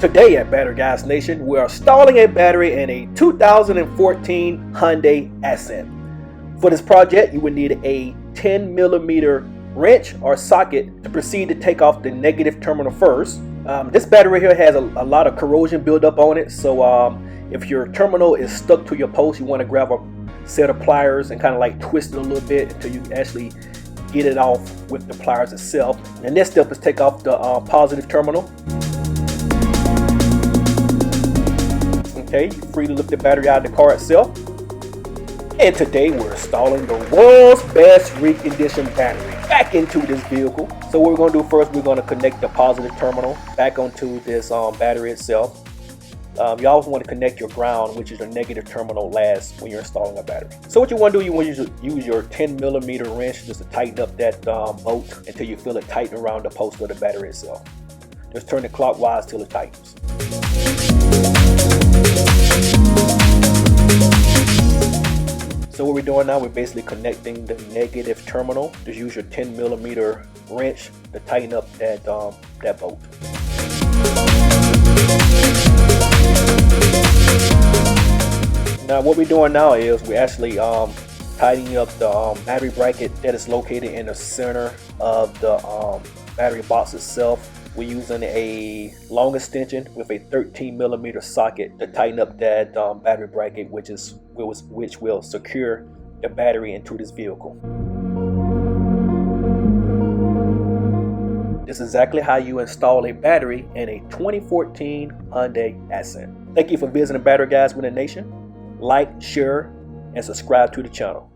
Today at Battery Guyz Nation, we are installing a battery in a 2014 Hyundai Accent. For this project, you would need a 10mm wrench or socket to proceed to take off the negative terminal first. This battery here has a lot of corrosion buildup on it, so if your terminal is stuck to your post, you want to grab a set of pliers and kind of like twist it a little bit until you actually get it off with the pliers itself. The next step is take off the positive terminal. Okay, you're free to lift the battery out of the car itself. And today we're installing the world's best reconditioned battery back into this vehicle. So what we're going to do first, we're going to connect the positive terminal back onto this battery itself. You always want to connect your ground, which is your negative terminal, last when you're installing a battery. So what you want to do, you want to use your 10mm wrench just to tighten up that bolt until you feel it tighten around the post of the battery itself. Just turn it clockwise till it tightens. So what we're doing now, we're basically connecting the negative terminal. Just use your 10mm wrench to tighten up that bolt. Now what we're doing now is we're actually tightening up the battery bracket that is located in the center of the battery box itself. We're using a long extension with a 13mm socket to tighten up that battery bracket, which will secure the battery into this vehicle. This is exactly how you install a battery in a 2014 Hyundai Accent. Thank you for visiting Battery Guyz with the Nation. Like, share, and subscribe to the channel.